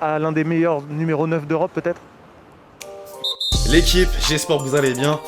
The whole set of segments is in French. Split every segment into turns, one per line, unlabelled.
à l'un des meilleurs numéro 9 d'Europe peut-être.
L'équipe, j'espère que vous allez bien.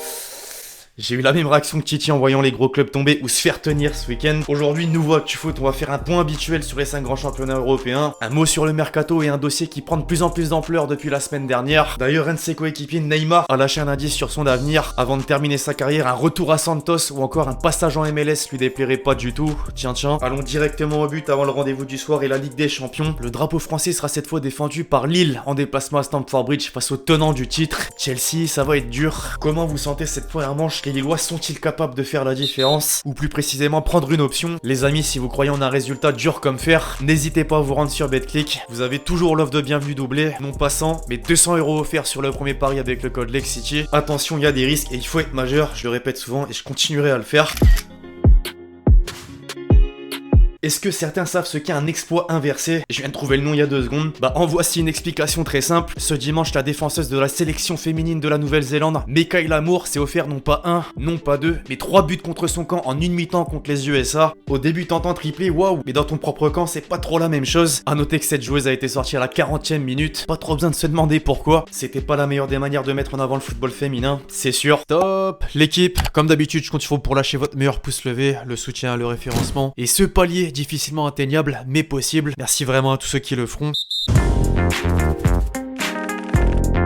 J'ai eu la même réaction que Titi en voyant les gros clubs tomber ou se faire tenir ce week-end. Aujourd'hui, nouveau ActuFoot, on va faire un point habituel sur les 5 grands championnats européens, un mot sur le mercato et un dossier qui prend de plus en plus d'ampleur depuis la semaine dernière. D'ailleurs, un de ses coéquipiers, Neymar, a lâché un indice sur son avenir. Avant de terminer sa carrière, un retour à Santos ou encore un passage en MLS lui déplairait pas du tout. Tiens, allons directement au but avant le rendez-vous du soir et la Ligue des Champions. Le drapeau français sera cette fois défendu par Lille en déplacement à Stamford Bridge face au tenant du titre. Chelsea, ça va être dur. Comment vous sentez cette première manche? Les Lillois sont-ils capables de faire la différence? Ou plus précisément prendre une option? Les amis, si vous croyez en un résultat dur comme fer, n'hésitez pas à vous rendre sur BetClick. Vous avez toujours l'offre de bienvenue doublée, non pas 100, mais 200 € offerts sur le premier pari avec le code LEXCITY. Attention, il y a des risques et il faut être majeur, je le répète souvent et je continuerai à le faire. Est-ce que certains savent ce qu'est un exploit inversé? Je viens de trouver le nom il y a 2 secondes. En voici une explication très simple. Ce dimanche, la défenseuse de la sélection féminine de la Nouvelle-Zélande, Mikaela Moore, s'est offert non pas 1, non pas 2, mais 3 buts contre son camp en une mi-temps contre les USA. Au début, t'entends triplé, waouh, mais dans ton propre camp, c'est pas trop la même chose. A noter que cette joueuse a été sortie à la 40e minute. Pas trop besoin de se demander pourquoi. C'était pas la meilleure des manières de mettre en avant le football féminin, c'est sûr. Top. L'équipe, comme d'habitude, je compte sur vous pour lâcher votre meilleur pouce levé, le soutien, le référencement. Et ce palier difficilement atteignable, mais possible. Merci vraiment à tous ceux qui le feront.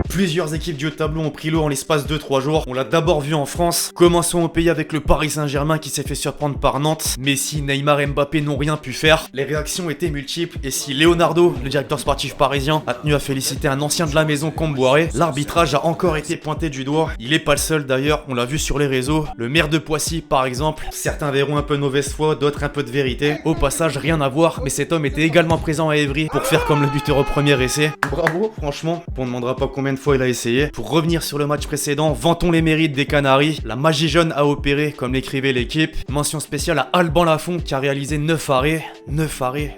Plusieurs équipes du haut de tableau ont pris l'eau en l'espace de 3 jours. On l'a d'abord vu en France. Commençons au pays avec le Paris Saint-Germain qui s'est fait surprendre par Nantes. Messi, Neymar et Mbappé n'ont rien pu faire. Les réactions étaient multiples et si Leonardo, le directeur sportif parisien, a tenu à féliciter un ancien de la maison Comboiré, l'arbitrage a encore été pointé du doigt. Il est pas le seul d'ailleurs, on l'a vu sur les réseaux. Le maire de Poissy par exemple, certains verront un peu de mauvaise foi, d'autres un peu de vérité. Au passage, rien à voir, mais cet homme était également présent à Évry pour faire comme le buteur au premier essai. Bravo, franchement, on ne demandera pas combien de fois il a essayé. Pour revenir sur le match précédent, vantons les mérites des Canaries. La magie jaune a opéré, comme l'écrivait l'équipe. Mention spéciale à Alban Lafont qui a réalisé 9 arrêts,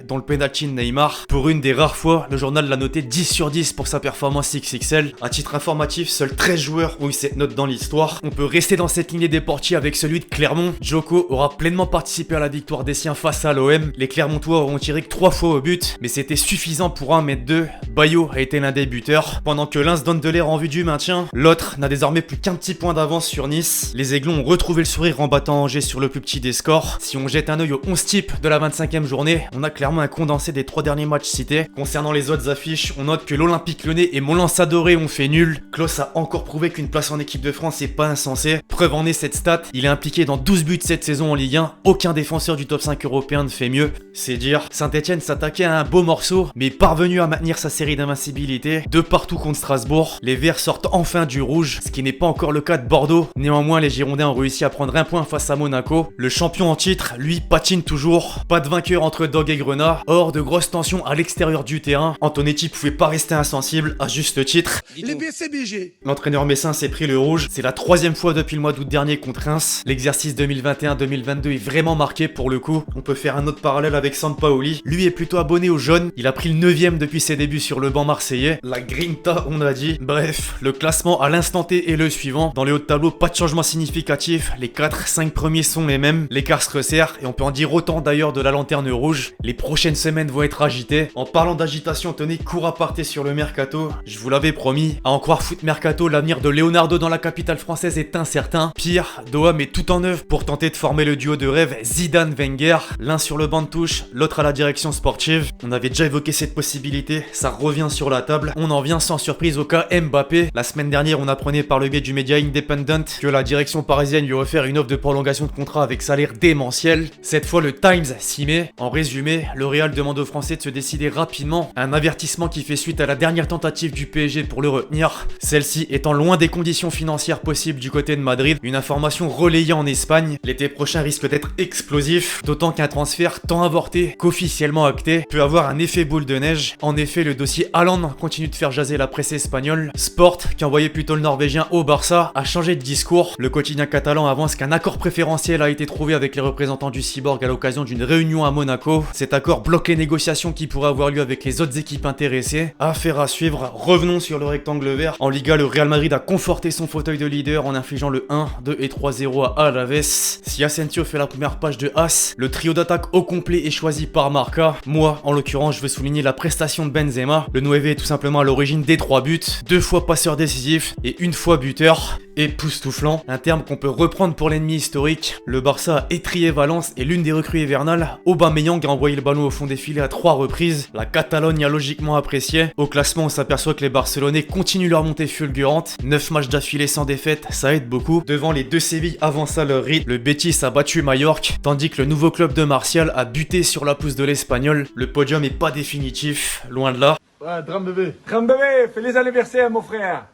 dont le penalty de Neymar. Pour une des rares fois, le journal l'a noté 10 sur 10 pour sa performance XXL. À titre informatif, seuls 13 joueurs ont eu cette note dans l'histoire. On peut rester dans cette lignée des portiers avec celui de Clermont. Joko aura pleinement participé à la victoire des siens face à l'OM. Les Clermontois auront tiré que 3 fois au but, mais c'était suffisant pour en mettre 2. Bayo a été l'un des buteurs. Pendant que l'un se donne de l'air en vue du maintien, l'autre n'a désormais plus qu'un petit point d'avance sur Nice. Les Aiglons ont retrouvé le sourire en battant Angers sur le plus petit des scores. Si on jette un œil aux 11 types de la 25e journée, on a clairement un condensé des 3 derniers matchs cités. Concernant les autres affiches, on note que l'Olympique Lyonnais et Moulins Adoré ont fait nul. Klaus a encore prouvé qu'une place en équipe de France est pas insensée. Preuve en est cette stat, il est impliqué dans 12 buts cette saison en Ligue 1. Aucun défenseur du top 5 européen ne fait mieux. C'est dire, Saint-Etienne s'attaquait à un beau morceau, mais parvenu à maintenir sa série d'invincibilité. De partout contre Strasbourg, les Verts sortent enfin du rouge, ce qui n'est pas encore le cas de Bordeaux. Néanmoins, les Girondins ont réussi à prendre un point face à Monaco. Le champion en titre, lui, patine toujours. Pas de vainqueur entre Dog et Grenat. Or, de grosses tensions à l'extérieur du terrain. Antonetti pouvait pas rester insensible, à juste titre.
Les BCBG.
L'entraîneur messin s'est pris le rouge. C'est la 3e fois depuis le mois d'août dernier contre Reims. L'exercice 2021-2022 est vraiment marqué pour le coup. On peut faire un autre parallèle avec Sampaoli. Lui est plutôt abonné aux jaunes. Il a pris le 9e depuis ses débuts sur le banc marseillais. La grinta, on a dit. Bref, le classement à l'instant T est le suivant. Dans les hauts de tableau, pas de changement significatif. Les 4-5 premiers sont les mêmes. L'écart se resserre et on peut en dire autant d'ailleurs de la lanterne rouge. Les prochaines semaines vont être agitées. En parlant d'agitation, tenez, court à parté sur le mercato. Je vous l'avais promis. À en croire Foot Mercato, l'avenir de Leonardo dans la capitale française est incertain. Pire, Doha met tout en œuvre pour tenter de former le duo de rêve Zidane-Wenger. L'un sur le banc de touche, l'autre à la direction sportive. On avait déjà évoqué cette possibilité, ça revient sur la table. On en vient sans surprise au cas Mbappé. La semaine dernière, on apprenait par le biais du média Independent que la direction parisienne lui a offert une offre de prolongation de contrat avec salaire démentiel. Cette fois, le Times s'y met. En résumé, le Real demande aux Français de se décider rapidement. Un avertissement qui fait suite à la dernière tentative du PSG pour le retenir. Celle-ci étant loin des conditions financières possibles du côté de Madrid. Une information relayée en Espagne. L'été prochain risque d'être explosif, d'autant qu'un transfert tant avorté qu'officiellement acté peut avoir un effet boule de neige. En effet, le dossier Haaland continue de faire jaser la presse espagnole. espagnol. Sport, qui envoyait plutôt le Norvégien au Barça, a changé de discours. Le quotidien catalan avance qu'un accord préférentiel a été trouvé avec les représentants du Cyborg à l'occasion d'une réunion à Monaco. Cet accord bloque les négociations qui pourraient avoir lieu avec les autres équipes intéressées. Affaire à suivre. Revenons sur le rectangle vert. En Liga, le Real Madrid a conforté son fauteuil de leader en infligeant le 1, 2 et 3-0 à Alaves. Si Asensio fait la première page de As, le trio d'attaque au complet est choisi par Marca. Moi, en l'occurrence, je veux souligner la prestation de Benzema. Le 9 est tout simplement à l'origine des 3 buts, 2 fois passeur décisif et 1 fois buteur. Époustouflant, un terme qu'on peut reprendre pour l'ennemi historique. Le Barça a étrié Valence et l'une des recrues hivernales, Aubameyang, a envoyé le ballon au fond des filets à 3 reprises. La Catalogne a logiquement apprécié. Au classement, on s'aperçoit que les Barcelonais continuent leur montée fulgurante. 9 matchs d'affilée sans défaite, ça aide beaucoup. Devant les deux Sévilles avancent à leur rythme. Le Betis a battu Mallorca, tandis que le nouveau club de Martial a buté sur la pousse de l'Espagnol. Le podium est pas définitif, loin de là.
Ouais, drame bébé.
Grand bébé, feliz anniversaire mon frère.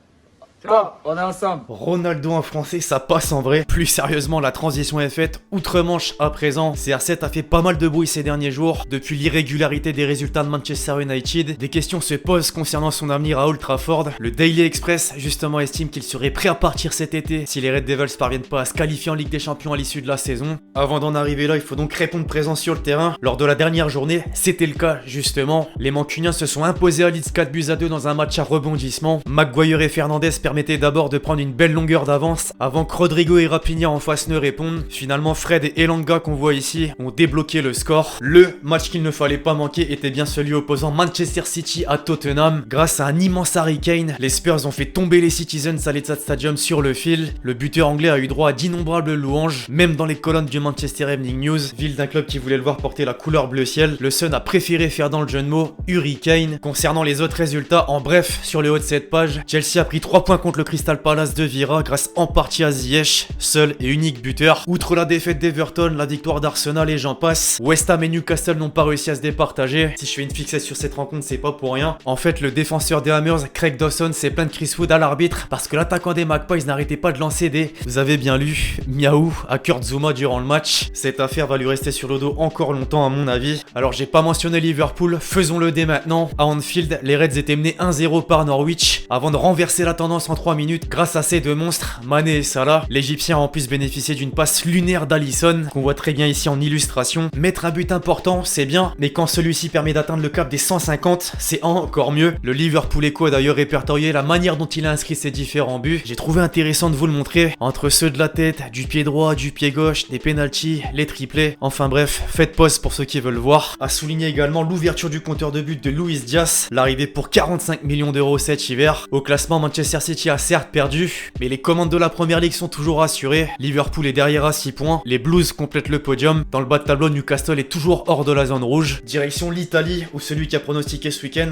Ciao, on est ensemble.
Ronaldo en français, ça passe en vrai. Plus sérieusement, la transition est faite outre-Manche à présent. CR7 a fait pas mal de bruit ces derniers jours. Depuis l'irrégularité des résultats de Manchester United, des questions se posent concernant son avenir à Old Trafford. Le Daily Express justement estime qu'il serait prêt à partir cet été si les Red Devils parviennent pas à se qualifier en Ligue des Champions à l'issue de la saison. Avant d'en arriver là, il faut donc répondre présent sur le terrain. Lors de la dernière journée, c'était le cas justement. Les Mancuniens se sont imposés à Leeds 4-2 dans un match à rebondissement. Maguire et Fernandez permettaient d'abord de prendre une belle longueur d'avance avant que Rodrigo et Raphinha en face ne répondent. Finalement, Fred et Elanga qu'on voit ici ont débloqué le score. Le match qu'il ne fallait pas manquer était bien celui opposant Manchester City à Tottenham. Grâce à un immense Harry Kane, les Spurs ont fait tomber les Citizens à l'Etihad Stadium sur le fil. Le buteur anglais a eu droit à d'innombrables louanges, même dans les colonnes du Manchester Evening News. Ville d'un club qui voulait le voir porter la couleur bleu ciel, le Sun a préféré faire dans le jeu de mots Hurricane. Concernant les autres résultats, en bref, sur le haut de cette page, Chelsea a pris 3 points contre le Crystal Palace de Vieira grâce en partie à Ziyech, seul et unique buteur. Outre la défaite d'Everton, la victoire d'Arsenal et j'en passe, West Ham et Newcastle n'ont pas réussi à se départager. Si je fais une fixette sur cette rencontre, c'est pas pour rien. En fait, le défenseur des Hammers, Craig Dawson, s'est plaint de Chris Wood à l'arbitre parce que l'attaquant des Magpies n'arrêtait pas de lancer des, vous avez bien lu, miaou à Kurt Zouma durant le match. Cette affaire va lui rester sur le dos encore longtemps à mon avis. Alors j'ai pas mentionné Liverpool, faisons-le dès maintenant. À Anfield, les Reds étaient menés 1-0 par Norwich avant de renverser la tendance en 3 minutes grâce à ces deux monstres, Mané et Salah. L'Égyptien a en plus bénéficié d'une passe lunaire d'Alisson, qu'on voit très bien ici en illustration. Mettre un but important, c'est bien, mais quand celui-ci permet d'atteindre le cap des 150, c'est encore mieux. Le Liverpool Echo a d'ailleurs répertorié la manière dont il a inscrit ses différents buts. J'ai trouvé intéressant de vous le montrer, entre ceux de la tête, du pied droit, du pied gauche, des pénaltys, les triplés. Enfin bref, faites pause pour ceux qui veulent voir. À souligner également l'ouverture du compteur de but de Luis Diaz, l'arrivée pour 45 millions d'euros cet hiver. Au classement, Manchester City a certes perdu, mais les commandes de la première ligue sont toujours assurées. Liverpool est derrière à 6 points. Les Blues complètent le podium. Dans le bas de tableau, Newcastle est toujours hors de la zone rouge. Direction l'Italie, où celui qui a pronostiqué ce week-end,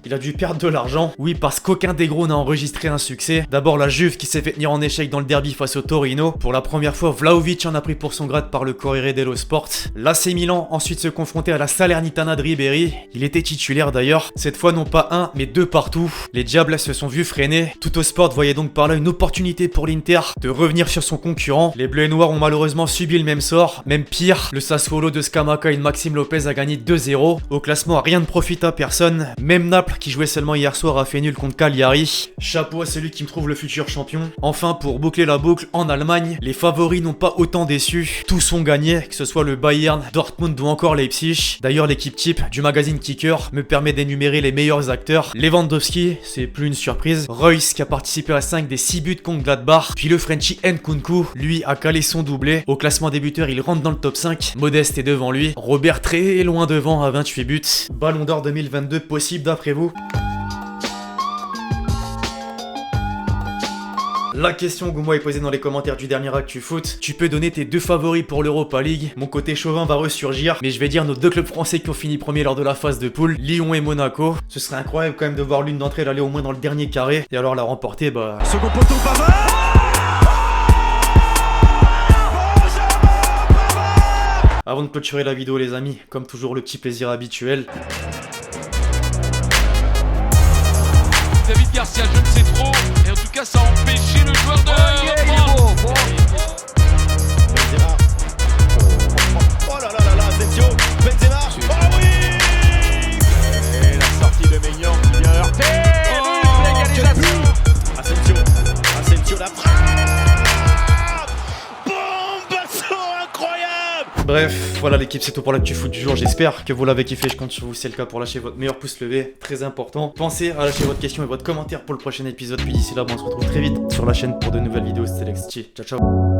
il a dû perdre de l'argent. Oui, parce qu'aucun des gros n'a enregistré un succès. D'abord la Juve qui s'est fait tenir en échec dans le derby face au Torino. Pour la première fois, Vlahovic en a pris pour son grade par le Corriere dello Sport. L'AC Milan ensuite se confrontait à la Salernitana de Ribéry. Il était titulaire d'ailleurs. Cette fois non pas un, mais 2 partout. Les Diables se sont vus freiner. Tutto Sport voyait donc par là une opportunité pour l'Inter de revenir sur son concurrent. Les Bleus et Noirs ont malheureusement subi le même sort. Même pire, le Sassuolo de Scamacca et de Maxime Lopez a gagné 2-0. Au classement, rien ne profite à personne. Même Naples, qui jouait seulement hier soir, a fait nul contre Cagliari. Chapeau à celui qui me trouve le futur champion. Enfin, pour boucler la boucle, en Allemagne, les favoris n'ont pas autant déçu. Tous ont gagné, que ce soit le Bayern, Dortmund ou encore Leipzig. D'ailleurs, l'équipe type du magazine Kicker me permet d'énumérer les meilleurs acteurs. Lewandowski, c'est plus une surprise. Reus, qui a participé à 5 des 6 buts contre Gladbach. Puis le Frenchie Nkunku, lui, a calé son doublé. Au classement des buteurs, il rentre dans le top 5. Modeste est devant lui. Robert très loin devant à 28 buts. Ballon d'or 2022 possible d'après vous? La question que vous m'avez posée dans les commentaires du dernier Actu Foot, tu peux donner tes 2 favoris pour l'Europa League. Mon côté chauvin va ressurgir, mais je vais dire nos 2 clubs français qui ont fini premier lors de la phase de poule, Lyon et Monaco. Ce serait incroyable quand même de voir l'une d'entre elles aller au moins dans le dernier carré, et alors la remporter, bah...
Second poteau, Pavard.
Avant de clôturer la vidéo les amis, comme toujours le petit plaisir habituel.
David Garcia, je ne sais trop, et en tout cas ça a empêché le joueur de...
Benzema. Oh là là là là, Asensio. Benzema. Oh oui. Et la sortie de Maignan qui vient heurter. Oh, quel but.
Bref, voilà l'équipe, c'est tout pour l'actu foot du jour. J'espère que vous l'avez kiffé, je compte sur vous, c'est le cas, pour lâcher votre meilleur pouce levé, très important. Pensez à lâcher votre question et votre commentaire pour le prochain épisode. Puis d'ici là, on se retrouve très vite sur la chaîne pour de nouvelles vidéos. C'était Lex. Ciao ciao.